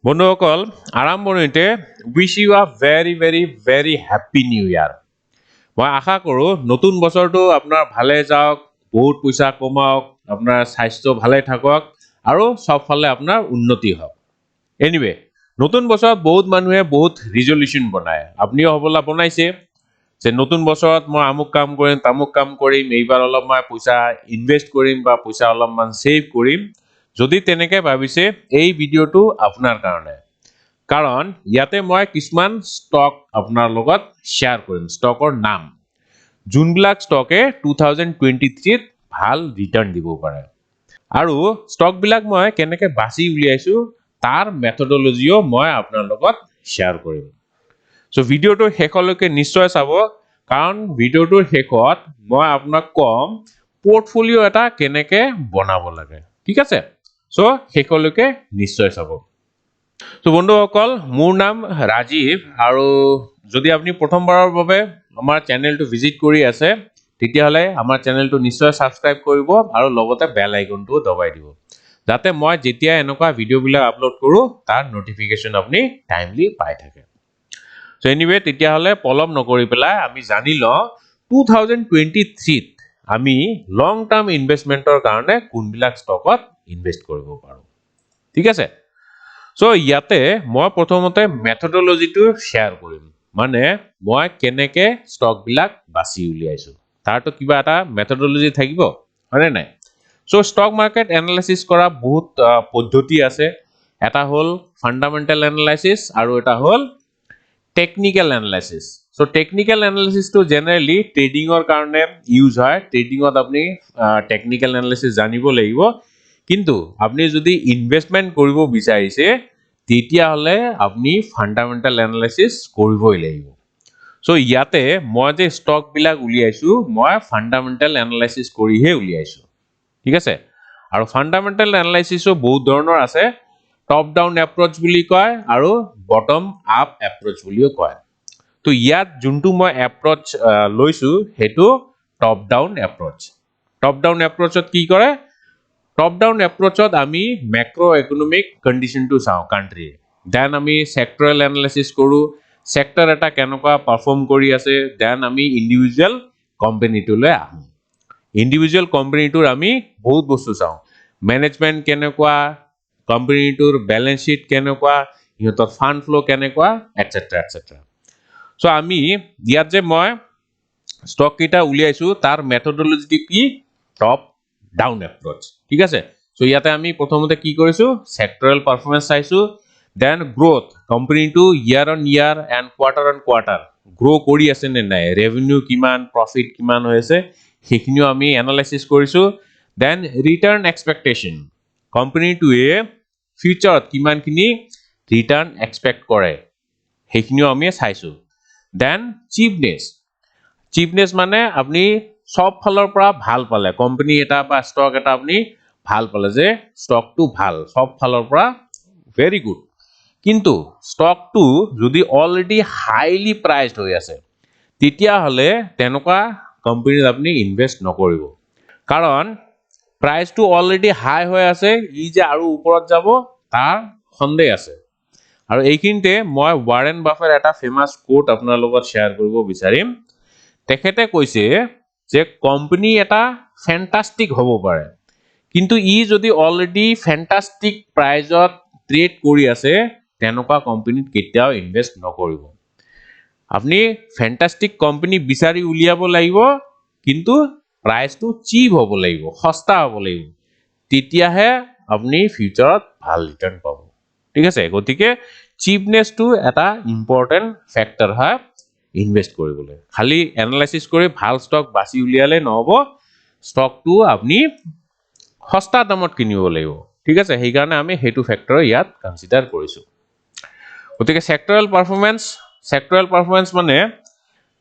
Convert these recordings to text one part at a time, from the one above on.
বন্ধুসকল আৰম্ভণিতে wish U আ ভেৰি হ্যাপি নিউ ইয়াৰ। মই আশা কৰোঁ নতুন বছৰটো আপোনাৰ ভালে যাওক, বহুত পইচা কমাওক, আপোনাৰ স্বাস্থ্য ভালে থাকক আৰু সবফালে আপোনাৰ উন্নতি হওক। এনিৱে নতুন বছৰত বহুত মানুহে বহুত ৰিজলিউশন বনায়, আপুনিও হবলা বনাইছে যে নতুন বছৰত মই আমুক কাম কৰিম, তামুক কাম কৰিম, এইবাৰ অলপমান পইচা ইনভেস্ট কৰিম বা পইচা অলপমান সেভ কৰিম। যদি তেনেকে ভাবিছে এই ভিডিওটো আপোনাৰ কাৰণে, কাৰণ ইয়াতে মই কিছুমান ষ্টক আপোনাৰ লগত শেয়াৰ কৰিম, ষ্টকৰ নাম যোনবিলাক ষ্টকে 2023 ভাল ৰিটাৰ্ণ দিব পাৰে আৰু ষ্টক বিলাক মই কেনেকে বাছি উলিয়াইছো তাৰ মেথডলজিও মই আপোনাৰ লগত শেয়াৰ কৰিম। সো ভিডিওটো শেষলৈকে নিশ্চয় চাব, কাৰণ ভিডিওটোৰ শেষত মই আপোনাক কম পোৰ্টফলিও এটা কেনেকে বনাব লাগে, ঠিক আছে? সো শেষলৈকে নিশ্চয় চাব। সো বন্ধুসকল মোৰ নাম ৰাজীৱ, আৰু যদি আপুনি প্ৰথমবাৰৰ বাবে আমাৰ চেনেলটো ভিজিট কৰি আছে তেতিয়াহলে আমাৰ চেনেলটো নিশ্চয় সাবস্ক্ৰাইব কৰিব আৰু লগতে বেল আইকনটো দবাই দিব, যাতে মই যেতিয়া এনেকুৱা ভিডিওবিলাক আপলোড কৰো তাৰ নোটিফিকেশন আপুনি টাইমলি পাই থাকে। সো এনিৱে তেতিয়াহলে পলম নকৰি পেলাই আমি জানি লওঁ 2023 আমি লং টাৰ্ম ইনভেষ্টমেন্টৰ কাৰণে কোনবিলাক ষ্টকত ইনভেস্ট কৰিব পাৰো, ঠিক আছে? সো ইয়াতে মই প্ৰথমতে মেথডলজিটো শেয়াৰ কৰিম, মানে মই কেনেকে ষ্টক বিলাক বাছি উলিয়াইছো তাৰটো কিবা এটা মেথডলজি থাকিব, হয়নে নাই? সো ষ্টক মাৰ্কেট এনালাইসিস কৰা বহুত পদ্ধতি আছে। এটা হল ফান্ডামেন্টাল এনালাইসিস আৰু এটা হল technical analysis. So technical analysis তো জেনাৰেলি ট্ৰেডিংৰ কাৰণে ইউজ হয়। ট্ৰেডিংত আপুনি টেকনিক্যাল এনালাইসিস জানিব লাগিব, কিন্তু আপনি যদি ইনভেস্টমেন্ট কৰিব বিচাৰিছে তেতিয়াহলে আপনি ফান্ডামেন্টাল এনালাইসিস কৰিবই লাগিব। সো ইয়াতে মই যে ষ্টক বিলাক উলিয়াইছো মই ফান্ডামেন্টাল এনালাইসিস কৰিহে উলিয়াইছো, ঠিক আছে? আৰু ফান্ডামেন্টাল এনালাইসিসও বহুত ধৰণৰ আছে, টপ ডাউন এপ্ৰোচ বুলি কয় আৰু বটম আপ এপ্ৰোচ বুলিও কয়। তো ইয়াত যোনটো মই এপ্ৰোচ লৈছো হেতু top down approach. Top down এপ্ৰোচত কি কৰে? টপ ডাউন এপ্ৰোচত আমি ম্যাক্ৰো ইকোনমিক কন্ডিশনটো চাও কান্ট্ৰি, দেন আমি সেক্টৰাল এনালাইসিস কৰো, সেক্টৰ এটা কেনেকুৱা পাৰফৰ্ম কৰি আছে, দেন আমি ইন্ডিভিজুয়াল কোম্পানীটোলৈ আহো। ইন্ডিভিজুয়াল কোম্পানীটোৰ আমি বহুত বস্তু চাও, ম্যানেজমেন্ট কেনেকুৱা, কোম্পানীটোৰ ব্যালেন্স শিট কেনেকুৱা, ইহঁতৰ ফান্ড ফ্লো কেনেকুৱা, এটসেট্ৰা এটসেট্ৰা। সো আমি ইয়াত যে মই ষ্টক কেইটা উলিয়াইছো তাৰ মেথডলজি কি? টপ ডাউন এপ্ৰোচ, ঠিক আছে? সো ইয়াতে আমি প্ৰথমতে কি কৰিছো? সেক্টৰাল পাৰফৰমেন্স চাইছো, দেন গ্ৰোথ, কোম্পানীটো year on year and quarter on quarter grow কৰি আছে নে নাই, ৰেভিনিউ কিমান, প্ৰফিট কিমান হৈ আছে, সেইখিনিও আমি এনালাইসিস কৰিছো। দেন ৰিটাৰ্ণ এক্সপেক্টেশন, কোম্পানীটোৱে ফিউচাৰত কিমানখিনি ৰিটাৰ্ণ এক্সপেক্ট কৰে সেইখিনিও আমি চাইছো। দেন চিপনেস মানে আপনি সব ফালৰ পৰা ভাল পালে, কোম্পানী এটা বা ষ্টক এটা আপনি ভাল পালে যে ষ্টকটো ভাল, সব ফালৰ পৰা ভেৰি গুড, কিন্তু ষ্টকটো যদি অলৰেডি হাইলি প্ৰাইসড হৈ আছে তেতিয়াহলে তেনেকুৱা কোম্পানীত আপনি ইনভেস্ট নকৰিব, কাৰণ প্ৰাইসটো অলৰেডি হাই হৈ আছে, ই যে আৰু ওপৰত যাব তাৰ সন্দেহ আছে। আৰু এইখিনিতে মই ৱাৰেন বাফেট এটা ফেমাস কোট আপোনাৰ লগত শেয়াৰ কৰিব বিচাৰিম। তেখেতে কৈছে যে কোম্পানী এটা ফ্যান্টাস্টিক হ'ব পাৰে, কিন্তু ই যদি অলৰেডি ফ্যান্টাস্টিক প্ৰাইজত ট্ৰেড কৰি আছে তেনেকুৱা কোম্পানীত কেতিয়াও ইনভেস্ট নকৰিব। আপনি ফ্যান্টাস্টিক কোম্পানী বিচাৰি উলিয়াব লাগিব, কিন্তু প্ৰাইসটো চিপ হ'ব লাগিব, সস্তা হ'ব লাগিব, তেতিয়াহে আপনি ফিউচাৰত ভাল ৰিটাৰ্ণ পাব, ঠিক আছে? গতিকে চিপনেসটো এটা ইম্পৰ্টেন্ট ফ্যাক্টৰ হয় ইনভেস্ট কৰিবলৈ। খালি এনালাইসিস কৰি ভাল ষ্টক বাছি উলিয়ালে নহব, ষ্টকটো আপনি সস্তা দামত কিনিব লাগিব, ঠিক আছে? সেইকাৰণে আমি হেতু ফ্যাক্টৰ ইয়াত কনসিডাৰ কৰিছো। গতিকে সেক্টৰাল পাৰফৰমেন্স মানে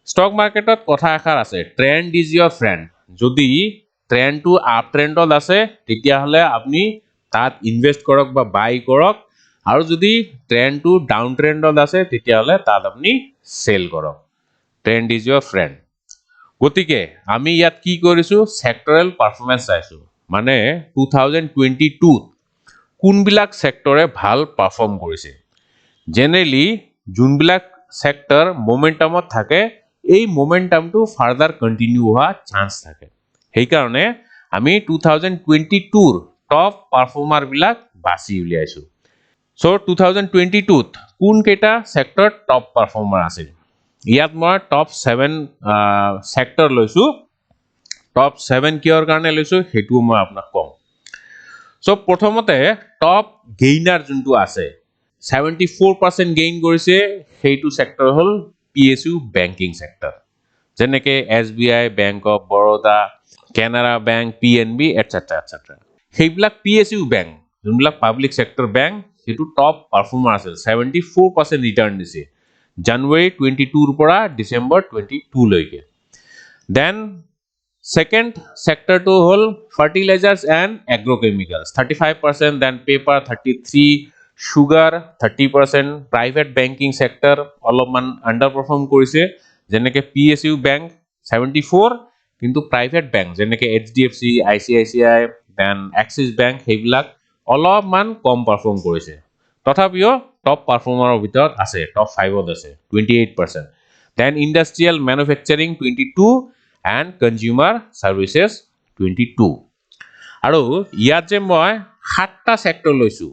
ষ্টক মাৰ্কেটত কথা এষাৰ আছে, ট্ৰেন্ড ইজ ইয়োৰ ফ্ৰেন্ড। যদি ট্ৰেন্ডটো আপ ট্ৰেন্ডত আছে তেতিয়াহলে আপনি তাত ইনভেস্ট কৰক বা বাই কৰক, আৰু যদি ট্ৰেন্ডটো ডাউন ট্ৰেন্ডত আছে তেতিয়াহলে তাত আপনি সেল কৰক। Trend is your friend. গতিকে আমি ইয়াত কি কৰিছো? সেক্টৰাল পাৰফৰমেন্স চাইছো, মানে 2022 কোনবিলাক সেক্টৰে ভাল পাৰফৰ্ম কৰিছে জেনাৰেলি যোনবিলাক সেক্টৰ মোমেন্টামত থাকে এই মোমেন্টামটো ফাৰ্দাৰ কন্টিনিউ হওয়া চান্স থাকে সেই কাৰণে আমি 2022 ৰ টপ পারফর্মার বিলাক বাছি উলিয়াইছো সো 2022 ত কোন কেটা সেক্টর টপ পারফর্মার আছিল ইয়াত মই টপ 7 সেক্টর লৈছো টপ 7 কিয়ৰ কাৰণে লৈছো হেতু মই আপোনাক কম সো প্ৰথমতে টপ গেইনাৰ যোনটো আছে 74% গেইন কৰিছে হেতু সেক্টৰ হল PSU বেংকিং সেক্টৰ যেনেকে SBI bank of Baroda Canara Bank PNB etc সেইবিলাক PSU বেংক যোনবিলাক পাবলিক সেক্টৰ বেংক হেতু টপ পাৰফৰ্মাৰ আছে 74% ৰিটাৰ্ণ দিছে জানুৱাৰী 22 ৰ পৰা ডিসেম্বৰ 22 লৈকে then Second sector to whole fertilizers and agrochemicals 35%, then paper 33, sugar 30%, private banking sector all of man underperform korise jeneke PSU bank 74 kintu private bank jeneke HDFC ICICI then Axis bank hebilak all of man kom perform korise tothapio top performer bitor ase top 5 ot ase 28%, then industrial manufacturing 22 and consumer services 22 আৰু ইয়াত যে মই 7টা sector লৈছো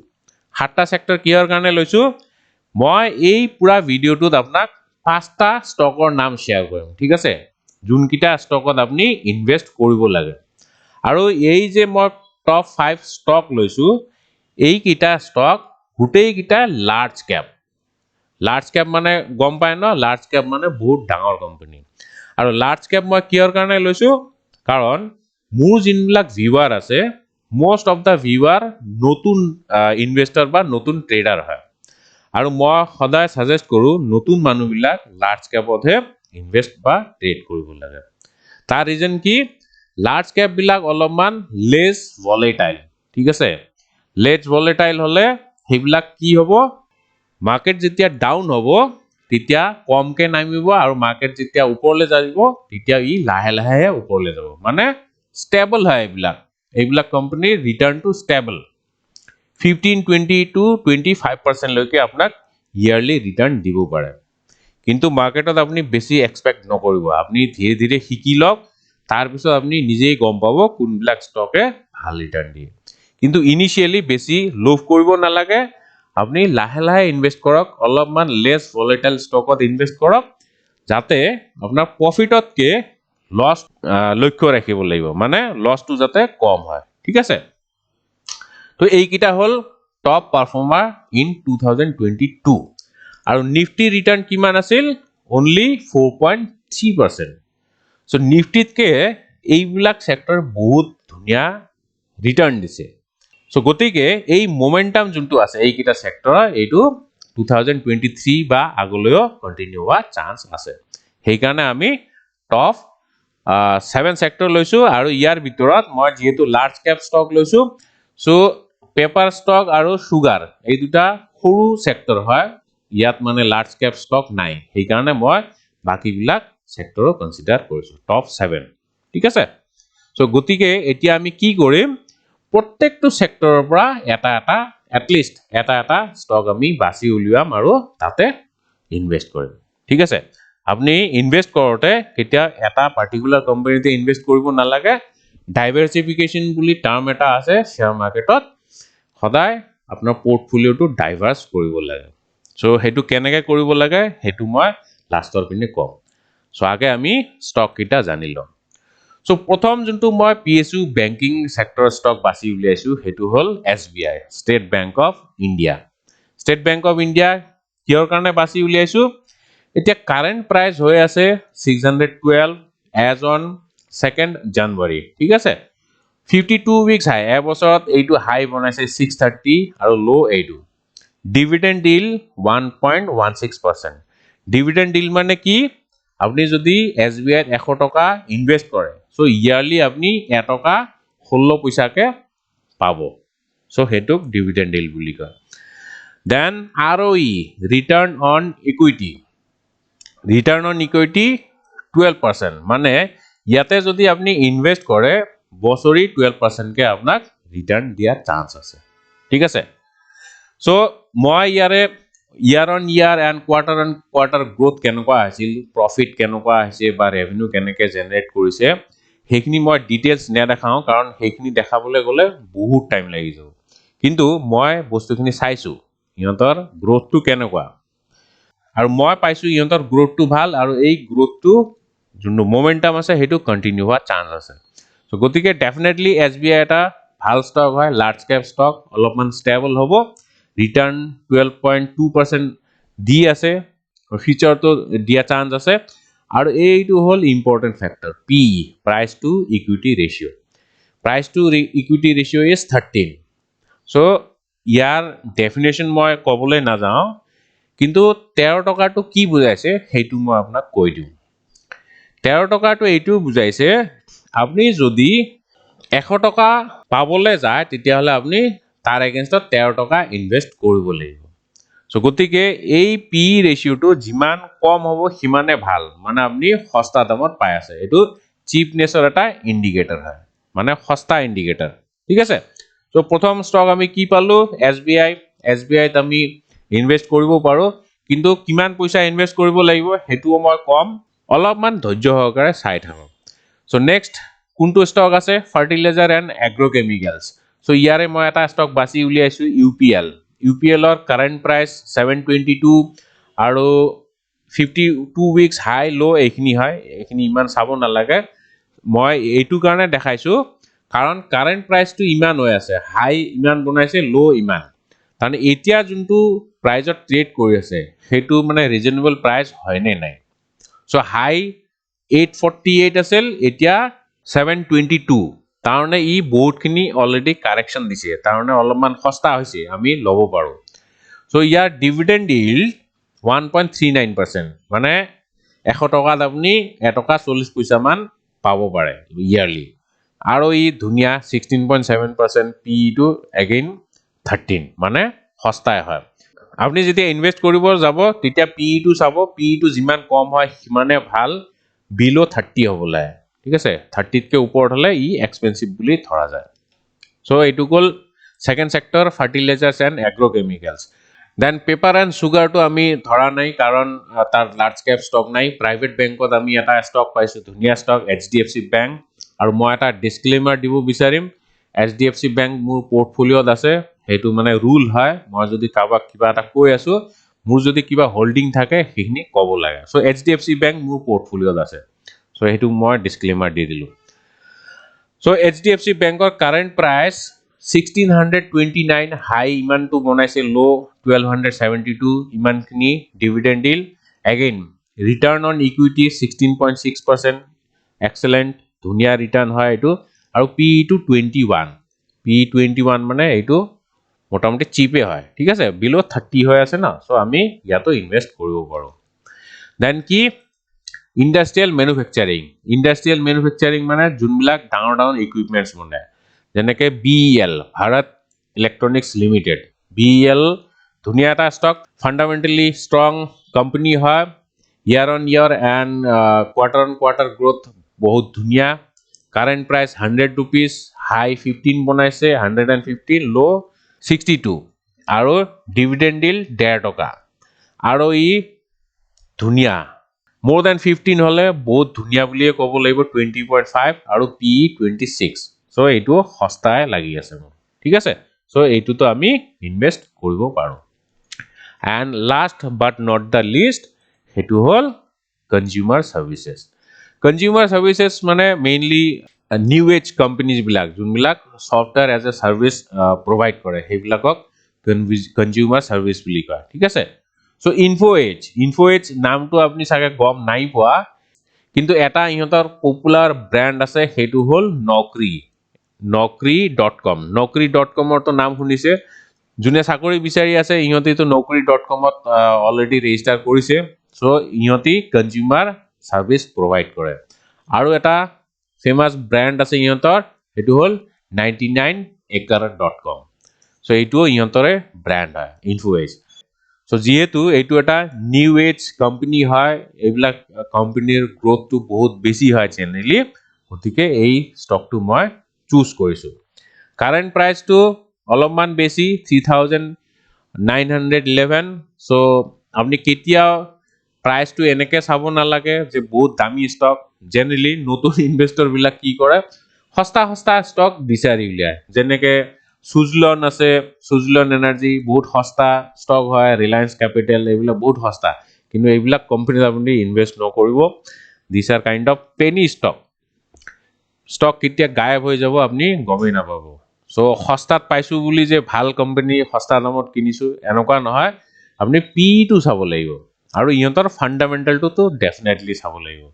7টা sector কিহৰ কাৰণে লৈছো মই এই পুৰা ভিডিওটোত আপোনাক 5টা ষ্টকৰ নাম শেয়াৰ কৰিম ঠিক আছে যোনকিটা ষ্টকত আপুনি ইনভেস্ট কৰিব লাগে আৰু এই যে মই টপ 5 ষ্টক লৈছো এই কিটা ষ্টক গুটেই কিটা লাৰ্জ কেপ মানে গম পায় ন লাৰ্জ কেপ মানে বহুত ডাঙৰ কোম্পানী আৰু লাৰ্জ কেপ মই কিহৰ কাৰণে লৈছো কাৰণ মোৰ জিনবিলাক ভিউৱাৰ আছে most of the viewer নতুন ইনভেস্টৰ বা নতুন ট্ৰেডাৰ হয় আৰু মই সদায় সাজেষ্ট কৰো নতুন মানুহবিলাক লাৰ্জ কেপতহে ইনভেস্ট বা ট্ৰেড কৰিব লাগে তাৰ ৰিজন কি লাৰ্জ কেপ বিলাক অলপমান লেস ভলেটাইল ঠিক আছে লেস ভলেটাইল হলে হেবিলাক কি হ'ব মার্কেট যেতিয়া ডাউন হ'ব তেতিয়া কমকে নামিব আৰু মাৰ্কেট যেতিয়া ওপৰলে যাব তেতিয়া ই লাহে লাহে ওপৰলে যাব মানে স্টেবল হয় এইবিলাক company return to stable 15 20 to 25% লৈকে আপোনাক ইয়াৰলি ৰিটাৰ্ন দিব পাৰে কিন্তু মাৰ্কেটত আপুনি বেছি এক্সপেক্ট নকৰিব আপুনি ধীৰে ধীৰে শিকি লওক তাৰ পিছত আপুনি নিজেই গম পাব কোনবিলাক ষ্টকে ভাল ৰিটাৰ্ন দিয়ে কিন্তু ইনিশিয়ালি বেছি লোভ কৰিব নালাগে আপনি লাহে লাহে ইনভেস্ট কৰক অলপমান লেস ভলেটাইল ষ্টকত ইনভেস্ট কৰক যাতে আপোনাৰ প্ৰফিটতকে লস লক্ষ্য ৰাখিব লাগিব মানে লসটো যাতে কম হয় ঠিক আছে তো এই কিটা হল টপ পারফর্মার ইন 2022 আৰু নিফটি ৰিটাৰ্ণ কিমান আছিল only 4.3% সো নিফটিতকে এইবিলাক সেক্টৰ বহুত ধুনিয়া ৰিটাৰ্ণ দিছে সো গতিকে এই মোমেন্টাম যোনটো আছে এই কিটা সেক্টৰ এইটো 2023 বা আগলৈও কন্টিনিউ হোৱা চান্স আছে সেই কাৰণে আমি টপ 7 সেক্টৰ লৈছো আৰু ইয়াৰ ভিতৰত মই যেহেতু লাৰ্জ কেপ ষ্টক লৈছো সো পেপাৰ ষ্টক আৰু সুগাৰ এই দুটা সৰু সেক্টৰ হয় ইয়াত মানে লাৰ্জ কেপ ষ্টক নাই সেই কাৰণে মই বাকি বিলাক সেক্টৰ কনসিডাৰ কৰিছো টপ 7 ঠিক আছে সো গতিকে এতিয়া আমি কি কৰিম প্ৰত্যেকটো সেক্টৰৰ পৰা এটা এটলিষ্ট এটা ষ্টক আমি বাছি উলিয়াম আৰু তাতে ইনভেস্ট কৰিম ঠিক আছে আপনি ইনভেস্ট কৰোতে কেতিয়া এটা পাৰ্টিকুলাৰ কোম্পানীতে ইনভেস্ট কৰিব নালাগে ডাইভাৰসিফিকেশন বুলি টাৰ্ম এটা আছে শেয়াৰ মাৰ্কেটত সদায় আপোনাৰ পোৰ্টফলিওটো ডাইভাৰ্স কৰিব লাগে সো হেতু কেনেকৈ কৰিব লাগে হেতু মই লাষ্টৰ পিনে কম সো আগে আমি ষ্টক কিটা জানি লম সো প্ৰথম যোনটো মই PSU বেংকিং সেক্টৰ ষ্টক বাছি উলিয়াইছো হেতু হল SBI state bank of India কিহৰ কাৰণে বাছি উলিয়াইছো এতিয়া কারেন্ট প্রাইস হৈ আছে 612 as on 2nd January ঠিক আছে 52 weeks হাই এবছৰত এইটো হাই বনাইছে 630 আৰু লো এইটো ডিভিডেন্ড ডিল 1.16% ডিভিডেন্ড ডিল মানে কি আপনি যদি SBI 100 টকা ইনভেস্ট কৰে সো ইয়ারলি আপনি 1 টকা 16 পয়সাকে পাব সো হেতুক ডিভিডেন্ড ডিল বুলি কয় then ROE return on equity 12% মানে ইয়াতে যদি আপনি ইনভেস্ট কৰে বছৰি 12% কে আপোনাক ৰিটাৰ্ণ দিয়াৰ চান্স আছে ঠিক আছে সো মই ইয়াৰে year on year and quarter growth কেনেকুৱা আছিল প্ৰফিট কেনেকুৱা হৈছে বা ৰেভিনিউ কেনেকৈ জেনেৰেট কৰিছে সেইখিনি মই ডিটেইলছ নেদেখাওঁ কাৰণ সেইখিনি দেখাবলৈ গ'লে বহুত টাইম লাগি যাব কিন্তু মই বস্তুখিনি চাইছো ইহঁতৰ গ্ৰোথটো কেনেকুৱা আৰু মই পাইছো ইহঁতৰ গ্ৰোথটো ভাল আৰু এই গ্ৰোথটো যোনটো মোমেন্টাম আছে সেইটো কন্টিনিউ হোৱা চান্স আছে সো গতিকে ডেফিনেটলি SBI এটা ভাল ষ্টক হয় লাৰ্জ কেপ ষ্টক অলপমান ষ্টেবল হ'ব ৰিটাৰ্ণ 12.2% দি আছে ফিউচাৰটো দিয়া চান্স আছে আৰু এইটো হ'ল important factor P price to equity ratio' price to equity ratio' is 13 so year definition মই ক'বলৈ নাযাওঁ কিন্তু 13 টকাটো কি বুজাইছে সেইটো মই আপোনাক কৈ দিওঁ 13 টকাটো এইটো বুজাইছে আপুনি যদি 100 টকা পাবলৈ যায় তেতিয়াহ'লে আপুনি তাৰ এগেইনষ্টত 13 টকা ইনভেষ্ট কৰিব লাগিব সো গতিকে এই পি ৰেচিঅ'টো যিমান কম হ'ব সিমানে ভাল মানে আপুনি সস্তা দামত পাই আছে এইটো চিপনেছৰ এটা ইণ্ডিকেটৰ হয় মানে সস্তা ইণ্ডিকেটৰ ঠিক আছে সো প্ৰথম ষ্টক আমি কি পালো SBI ত আমি ইনভেষ্ট কৰিব পাৰো কিন্তু কিমান পইচা ইনভেষ্ট কৰিব লাগিব হেতুও মই কম অলপমান ধৈৰ্য সহকাৰে চাই থাকক সো নেক্সট কোনটো ষ্টক আছে ফাৰ্টিলাইজাৰ এণ্ড এগ্ৰোকেমিকেলছ সো ইয়াৰে মই এটা ষ্টক বাছি উলিয়াইছো UPL ৰ কাৰেন্ট প্ৰাইচ 722 আৰু 52 উইকস হাই লো এইখিনি হয় এইখিনি ইমান চাব নালাগে মই এইটো কাৰণে দেখাইছো কাৰণ কাৰেন্ট প্ৰাইচটো ইমান হৈ আছে হাই ইমান বনাইছে লো ইমান মানে এতিয়া যোনটো প্ৰাইজত ট্ৰেড কৰি আছে সেইটো মানে ৰিজনেবল প্ৰাইচ হয় নে নাই সো হাই 848 আছিল এতিয়া 722 তাৰনে ই বহুতখিনি অলৰেডি কাৰেকচন দিছে তাৰনে অলপমান সস্তা হৈছে আমি ল'ব পাৰো সো ইয়াৰ ডিভিডেন্ড yield 1.39% মানে 100 টকাত আপুনি 1 টকা 40 পইচা মান পাব পাৰে ইয়াৰলি আৰু ই ধুনিয়া 16.7% পি টু এগেইন 13 মানে সস্তাই হয় আপুনি যেতিয়া ইনভেষ্ট কৰিব যাব তেতিয়া পি টু চাব পি টু যিমান কম হয় সিমানে ভাল বিলো 30 হ'ব লাগে ঠিক আছে 30 তকৈ ওপৰত হলে ই এক্সপেন্সিভ বুলি ধৰা যায় সো এইটো call second sector fertilisers and agrochemicals then paper and সুগাৰটো আমি ধৰা নাই কাৰণ তাৰ লাৰ্জ কেপ ষ্টক নাই প্ৰাইভেট বেংকত আমি এটা ষ্টক পাইছো ধুনীয়া ষ্টক HDFC বেংক আৰু মই এটা ডিসক্লেমাৰ দিব বিচাৰিম HDFC বেংক মোৰ পোৰ্টফলিঅ'ত আছে হেতু মানে ৰুল হয় মই যদি কাবাক কিবা এটা কৈ আছো মোৰ যদি কিবা হোল্ডিং থাকে সেইখিনি ক'ব লাগে সো HDFC বেংক মোৰ পোৰ্টফলিঅ'ত আছে সো হেতু মই ডিসক্লেমাৰ দি দিলো সো HDFC বেংকৰ কাৰেন্ট প্ৰাইচ 1629 হাই ইমানটো বনাইছে লো 1272 ইমানখিনি ডিভিডেন্ড ডিল again return on equity 16.6% excellent ধুনিয়া ৰিটাৰ্ণ হয় এটো আৰু PE টু 21 মানে এটো মোটামুটি চিপে হয় ঠিক আছে বিলো 30 হৈ আছে না সো আমি ইয়াতো ইনভেষ্ট কৰিব পাৰো দেন কি ইন্ডাষ্ট্ৰিয়েল মেনুফেকচাৰিং মানে যোনবিলাক ডাঙৰ ইকুইপমেন্টছ বনায় যেনেকৈ BEL Bharat Electronics Limited BEL ধুনিয়া এটা ষ্টক ফান্ডামেন্টালি ষ্ট্ৰং কোম্পানী হয় year on year and quarter on quarter growth বহুত ধুনিয়া কাৰেন্ট প্ৰাইচ 100 रुपीस হাই 15 বনাইছে 150 লো 62 আৰু ডিভিডেন্ড ডিল 1.5 টকা আৰু ই ধুনিয়া more than 15 হলে বহুত ধুনিয়া বুলিয়ে ক'ব লাগিব 20.5 আৰু PE 26 সো এইটো সস্তাই লাগি আছে মোৰ ঠিক আছে সো এইটোতো আমি ইনভেষ্ট কৰিব পাৰো and last but not the least হেতু হল কনজিউমাৰ সাৰ্ভিসেস মানে মেইনলি নিউ এজ কোম্পানিজ বিলাক যোনবিলাক সফটওয়্যাৰ এজ এ সাৰ্ভিস প্ৰোভাইড কৰে সেইবিলাকক কনজিউমাৰ সার্ভিস বুলি কয় ঠিক আছে সো ইনফো এজ নামটো আপনি সাগে গম নাই পোৱা কিন্তু এটা ইহঁতৰ পপুলাৰ ব্ৰ্যান্ড আছে হেতু হল নকৰি.com ৰ তো নাম শুনিছে যোনে চাকৰি বিচাৰি আছে ইহঁতে তো নকৰি.com ত অলৰেডি ৰেজিস্টাৰ কৰিছে সো ইহঁতি কনজিউমাৰ সাৰ্ভিস প্ৰোভাইড কৰে আৰু এটা ফেমাস ব্ৰ্যান্ড আছে ইহঁতৰ হেতু হল 99acre.com সো এইটো ইহঁতৰে ব্ৰ্যান্ড হয় ইনফো-এজ সো যেহেতু এইটো এটা নিউ এজ কোম্পানি হয় এইবিলাক কোম্পানিৰ গ্ৰোথটো বহুত বেছি হয় জেনাৰেলি গতিকে এই ষ্টকটো মই চুজ কৰিছো কাৰেন্ট প্ৰাইচটো অলপমান বেছি 3911 সো আপনি কেতিয়াও প্ৰাইচটো এনেকে চাব নালাগে যে বহুত দামী ষ্টক জেনাৰেলি নতুন ইনভেষ্টৰ বিলাক কি কৰে সস্তা সস্তা ষ্টক বিচাৰি উলিয়ায় যেনেকে সুজলন আছে সুজলন এনাৰ্জি বহুত সস্তা ষ্টক হয় ৰিলায়েন্স ক্যাপিটেল এইবিলাক বহুত সস্তা কিন্তু এইবিলাক কোম্পানীত আপুনি ইনভেস্ট নকৰিব দিস আর কাইন্ড অফ পেনি ষ্টক কেতিয়া গায়ব হৈ যাব আপনি গমেই নাপাব সো সস্তাত পাইছো বুলি যে ভাল কোম্পানী সস্তা দামত কিনিছো এনেকুৱা নহয় আপনি পি টু চাব লাগিব আৰু ইহঁতৰ ফান্ডামেন্টালটো তো ডেফিনেটলি চাব লাগিব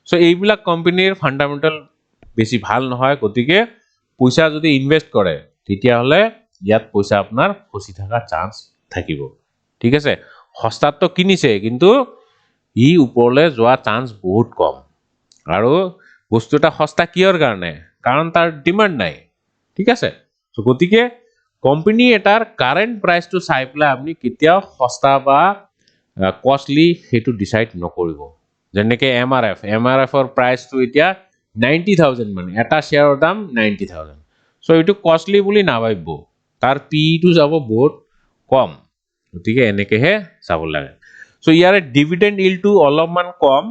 সো এইবিলাক কোম্পানীৰ ফান্ডামেন্টাল বেছি ভাল নহয় গতিকে পইচা যদি ইনভেস্ট কৰে তেতিয়া হলে ইয়াত পইচা আপোনাৰ ফসি থাকা চান্স থাকিব ঠিক আছে সস্তাত তো কিনিছে কিন্তু ই ওপৰলে যোৱা চান্স বহুত কম আৰু বস্তুটা সস্তা কিয়ৰ কাৰণে কাৰণ তাৰ ডিমান্ড নাই ঠিক আছে সো গতিকে কোম্পানী এটাৰ কাৰেন্ট প্ৰাইসটো চাই পেলাই আপনি কেতিয়াও সস্তা বা কষ্টলি হেতু ডিসাইড নকৰিব যেনেকে এমআৰএফ ৰ প্ৰাইসটো এতিয়া 90000 মানে এটা শেয়াৰৰ দাম 90000 সো এটো কষ্টলি বুলি নাভাবিব তাৰ পি টু যাব বহুত কম গতিকে এনেকে হে চাব লাগে সো ইয়াৰে ডিভিডেন্ড ইল্ড টো অলপমান কম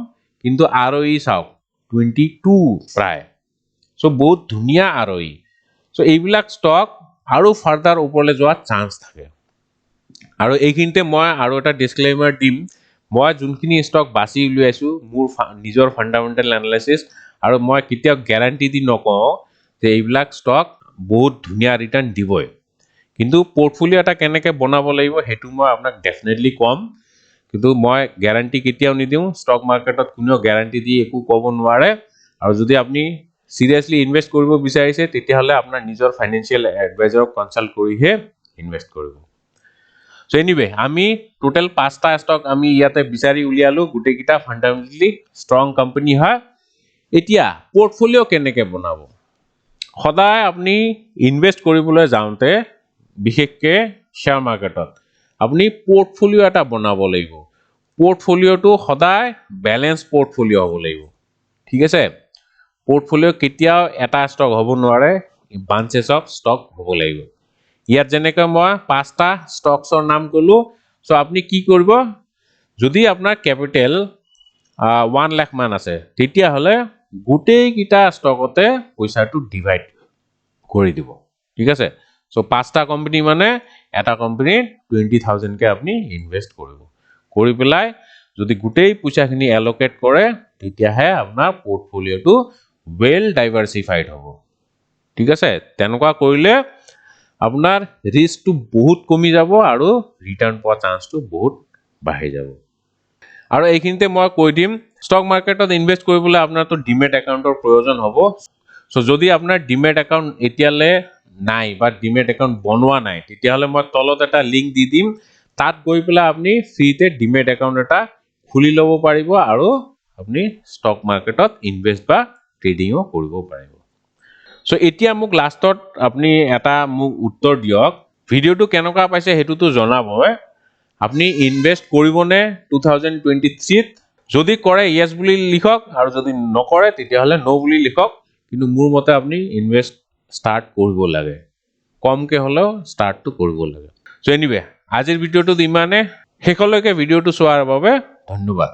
কিন্তু আৰওই চাওক 22 প্ৰায় সো বহুত ধুনিয়া আৰওই সো এইবিলাক ষ্টক আৰু ফাৰ্দাৰ ওপৰলে যোৱা চান্স থাকে আৰু এইখিনিতে মই আৰু এটা ডিসক্লেইমাৰ দিম মই যোনখিনি ষ্টক বাছি উলিয়াইছো মোৰ নিজৰ ফান্ডামেন্টাল এনালাইসিস আৰু মই কেতিয়াও গ্যাৰান্টি দি নকওঁ যে এইবিলাক ষ্টক বহুত ধুনিয়া ৰিটাৰ্ন দিবই কিন্তু পোৰ্টফোলিও এটা কেনেকে বনাব লাগিব হেতু মই আপোনাক ডেফিনেটলি কম কিন্তু মই গ্যাৰান্টি কেতিয়াও নিদিও ষ্টক মাৰ্কেটত কোনো গ্যাৰান্টি দি একো ক'ব নোৱাৰে আৰু যদি আপনি সিৰিয়াসলি ইনভেস্ট কৰিব বিচাৰিছে তেতিয়া হলে আপোনাৰ নিজৰ ফাইনান্সিয়াল এডভাইজাৰক কনসাল্ট কৰিহে ইনভেস্ট কৰিব সো এনিৱে আমি টোটাল 5টা ষ্টক আমি ইয়াতে বিচাৰি উলিয়ালো গুটেকিটা ফান্ডামেন্টালি ষ্ট্ৰং কোম্পানী হয় এতিয়া পোৰ্টফোলিও কেনেকে বনাব সদায় আপনি ইনভেস্ট কৰিবলৈ যাওঁতে বিশেষকে শেয়াৰ মাৰ্কেটত আপনি পোৰ্টফোলিও এটা বনাব লাগিব পোৰ্টফোলিওটো সদায় ব্যালেন্স পোৰ্টফোলিও হ'ব লাগিব ঠিক আছে পোৰ্টফোলিও কেতিয়াও এটা ষ্টক হ'ব নোৱাৰে বাঞ্চেছ অফ ষ্টক হ'ব লাগিব ইয়াত যেনেকৈ মই 5টা ষ্টকছৰ নাম কলো সো আপনি কি কৰিব যদি আপোনাৰ ক্যাপিটেল 1 লাখ মান আছে তেতিয়া হলে গুটেই কিটা ষ্টকতে পইচাটো ডিভাইড কৰি দিব ঠিক আছে সো 5টা কোম্পানী মানে এটা কোম্পানীত 20000 কে আপনি ইনভেস্ট কৰিব কৰি পেলাই যদি গুটেই পইচাখিনি এলোকেট কৰে তেতিয়া হে আপোনাৰ পোৰ্টফোলিওটো ওয়েল ডাইভাৰসিফাইড হ'ব ঠিক আছে তেনেকুৱা কৰিলে আপোনাৰ ৰিস্কটো বহুত কমি যাব আৰু ৰিটাৰ্ন পোৱা চান্সটো বহুত বাঢ়ি যাব আৰু এইখিনিতে মই কৈ দিম ষ্টক মাৰ্কেটত ইনভেস্ট কৰিবলৈ আপোনাৰটো ডিমেট একাউন্টৰ প্ৰয়োজন হ'ব সো যদি আপোনাৰ ডিমেট একাউন্ট এতিয়ালে নাই বা ডিমেট একাউন্ট বনোৱা নাই তেতিয়া হলে মই তলত এটা লিংক দি দিম তাত গৈ পেলাই আপনি ফ্ৰীতে ডিমেট একাউন্ট এটা খুলি ল'ব পাৰিব আৰু আপনি ষ্টক মাৰ্কেটত ইনভেস্ট বা ট্ৰেডিংও কৰিব পাৰিব সো এতিয়া মোক লাষ্টত আপনি এটা মোক উত্তৰ দিয়ক ভিডিওটো কেনেকুৱা পাইছে হেতুটো জনাবই আপনি ইনভেস্ট কৰিবনে 2023 ত যদি কৰে ইয়েস বুলি লিখক আৰু যদি নকৰে তেতিয়া হলে নো বুলি লিখক কিন্তু মোৰ মতে আপনি ইনভেস্ট স্টাৰ্ট কৰিব লাগে কমকে হলেও স্টাৰ্টটো কৰিব লাগে সো এনিৱে আজিৰ ভিডিওটো ইমানে শেষলৈকে ভিডিওটো চোৱাৰ বাবে ধন্যবাদ